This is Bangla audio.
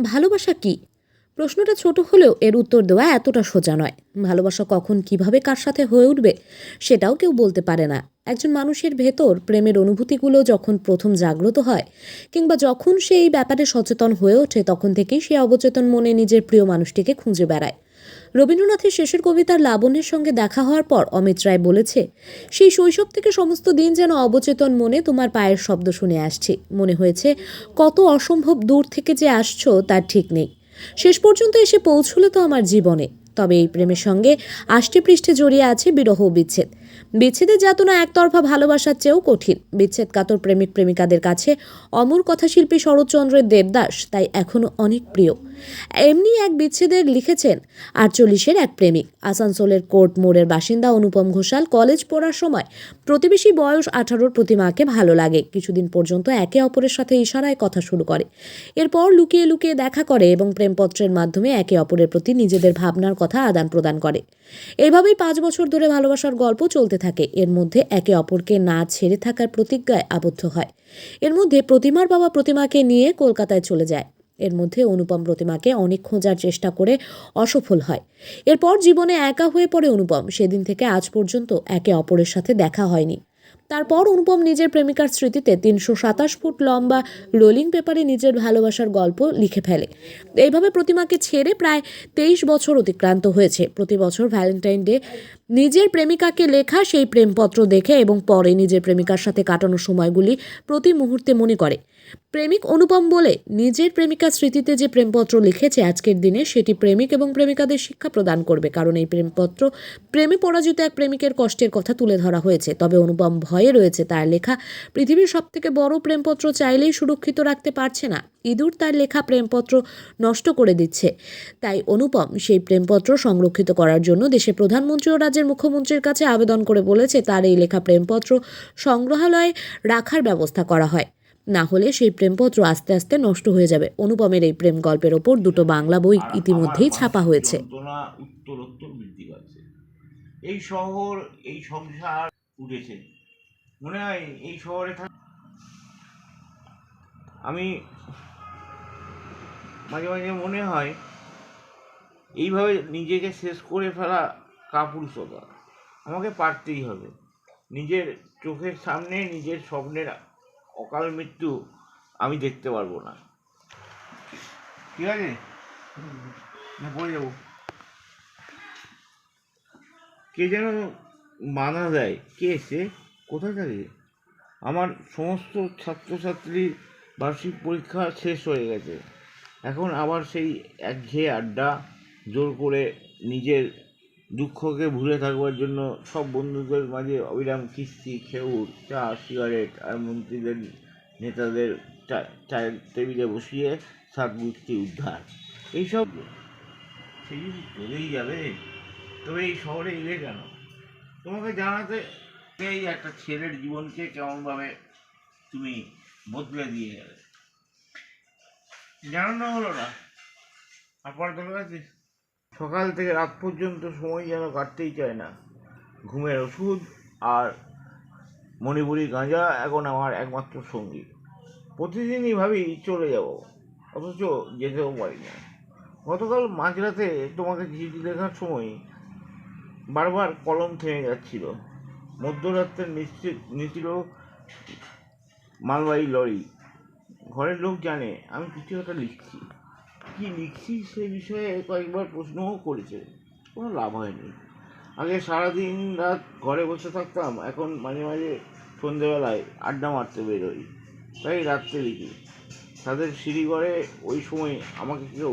ভালোবাসা কি? প্রশ্নটা ছোট হলেও এর উত্তর দেওয়া এতটা সোজা নয়। ভালোবাসা কখন কিভাবে কার সাথে হয়ে উঠবে সেটাও কেউ বলতে পারে না। একজন মানুষের ভেতর প্রেমের অনুভূতিগুলো যখন প্রথম জাগ্রত হয় কিংবা যখন সে এই ব্যাপারে সচেতন হয়ে ওঠে তখন থেকেই সে অবচেতন মনে নিজের প্রিয় মানুষটিকে খুঁজে বেড়ায়। রবীন্দ্রনাথের শেষের কবিতার লাবণ্যের সঙ্গে দেখা হওয়ার পর অমিত রায় বলেছে, সেই শৈশব থেকে সমস্ত দিন যেন অবচেতন মনে তোমার পায়ের শব্দ শুনে আসছি। মনে হয়েছে কত অসম্ভব দূর থেকে যে আসছো তার ঠিক নেই। শেষ পর্যন্ত এসে পৌঁছলে তো আমার জীবনে। তবে এই প্রেমের সঙ্গে আষ্টে পৃষ্ঠে জড়িয়ে আছে বিরহ ও বিচ্ছেদ। বিচ্ছেদের যাতনা একতরফা ভালোবাসার চেয়েও কঠিন। বিচ্ছেদ কাতর প্রেমিক প্রেমিকাদের কাছে অমর কথাশিল্পী শরৎচন্দ্রের দেবদাস তাই এখনো অনেক প্রিয়। এমনি এক বিচ্ছেদের লিখেছেন 48-এর এক প্রেমিক। আসানসোলের কোর্ট মোড়ের বাসিন্দা অনুপম ঘোষাল কলেজ পড়ার সময় প্রতিবেশী বয়স 18-র প্রতিমাকে ভালো লাগে। কিছুদিন পর্যন্ত একে অপরের সাথে ইশারায় কথা শুরু করে। এরপর লুকিয়ে লুকিয়ে দেখা করে এবং প্রেমপত্রের মাধ্যমে একে অপরের প্রতি নিজেদের ভাবনার কথা আদান প্রদান করে। এইভাবেই 5 বছর ধরে ভালোবাসার গল্প চলতে থাকে। এর মধ্যে একে অপরকে না ছেড়ে থাকার প্রতিজ্ঞায় আবদ্ধ হয়। এর মধ্যে প্রতিমার বাবা প্রতিমাকে নিয়ে কলকাতায় চলে যায়। এর মধ্যে অনুপম প্রতিমাকে অনেক খোঁজার চেষ্টা করে অসফল হয়। এরপর জীবনে একা হয়ে পড়ে অনুপম। সেদিন থেকে আজ পর্যন্ত একে অপরের সাথে দেখা হয়নি। তারপর অনুপম নিজের প্রেমিকার স্মৃতিতে 327 ফুট লম্বা রোলিং পেপারে নিজের ভালোবাসার গল্প লিখে ফেলে। এইভাবে প্রতিমাকে ছেড়ে প্রায় 23 বছর অতিক্রান্ত হয়েছে। প্রতি বছর ভ্যালেন্টাইন ডে নিজের প্রেমিকাকে লেখা সেই প্রেমপত্র দেখে এবং পরে নিজের প্রেমিকার সাথে কাটানো সময়গুলি প্রতি মুহূর্তে মনে করে। প্রেমিক অনুপম বলে, নিজের প্রেমিকার স্মৃতিতে যে প্রেমপত্র লিখেছে আজকের দিনে সেটি প্রেমিক এবং প্রেমিকাদের শিক্ষা প্রদান করবে। কারণ এই প্রেমপত্র প্রেমে পরাজিত এক প্রেমিকের কষ্টের কথা তুলে ধরা হয়েছে। তবে অনুপম ভয়ে রয়েছে, তার লেখা পৃথিবীর সবথেকে বড় প্রেমপত্র চাইলেই সুরক্ষিত রাখতে পারছে না। ইঁদুর তার লেখা প্রেমপত্র নষ্ট করে দিচ্ছে। তাই অনুপম সেই প্রেমপত্র সংরক্ষিত করার জন্য দেশের প্রধানমন্ত্রী ও রাজ্যের মুখ্যমন্ত্রীর কাছে আবেদন করে বলেছে তার এই লেখা প্রেমপত্র সংগ্রহালয়ে রাখার ব্যবস্থা করা হয়। না হলে সেই প্রেমপত্র আস্তে আস্তে নষ্ট হয়ে যাবে। অনুপমের এই প্রেম গল্পের ওপর 2টো বাংলা বই আর আমার ইতিমধ্যেই ছাপা মানসিক হয়েছে। যন্ত্রণা উত্তরোত্তর বৃদ্ধি পাচ্ছে। এই শহর, এই সংসার উঠেছে, মনে হয় এই শহরে আমি মাঝে মাঝে মনে হয় এইভাবে নিজেকে শেষ করে ফেলা কাপুরুষতা। আমাকে পারতেই হবে। নিজের চোখের সামনে নিজের স্বপ্নের অকাল মৃত্যু আমি দেখতে পারবো না। ঠিক আছে, না পড়ে যাবো। কে যেন বাধা দেয়, কে সে, কোথায় থাকে? আমার সমস্ত ছাত্রছাত্রীর বার্ষিক পরীক্ষা শেষ হয়ে গেছে। এখন আবার সেই একঘেয়ে আড্ডা, জোর করে নিজের দুঃখকে ভুলে থাকবার জন্য সব বন্ধুদের মাঝে অবিরাম কিস্তি, খেউর, চা, সিগারেট আর মন্ত্রীদের নেতাদের চায়ের টেবিলে বসিয়ে সাত গুষ্টি উদ্ধার, এইসব সেই চলেই যাবে। তবে এই শহরে এলে কেন? তোমাকে জানাতে এই একটা ছেলের জীবনকে কেমনভাবে তুমি বদলে দিয়ে গেলে, জানানো হলো না। আপনার তোর কাছে সকাল থেকে রাত পর্যন্ত সময় যেন কাটতেই চায় না। ঘুমের ওষুধ আর মণিপুরি গাঁজা এখন আমার একমাত্র সঙ্গী। প্রতিদিনই ভাবি চলে যাব, অথচ যেতেও পারি না। গতকাল মাঝরাতে তোমাকে চিঠি লেখার সময় বারবার কলম থেমে যাচ্ছিল। মধ্যরাত্রের নিশ্চিল মালবাহী লরি। ঘরের লোক জানে আমি কিছু একটা লিখছি। কি লিখছি সে বিষয়ে কয়েকবার প্রশ্নও করেছে, কোনো লাভ হয়নি। আগে সারাদিন রাত ঘরে বসে থাকতাম, এখন মাঝে মাঝে সন্ধেবেলায় আড্ডা মারতে বেরোই। তাই রাত্রে লিখি। তাদের সিঁড়ি ঘরে ওই সময় আমাকে কেউ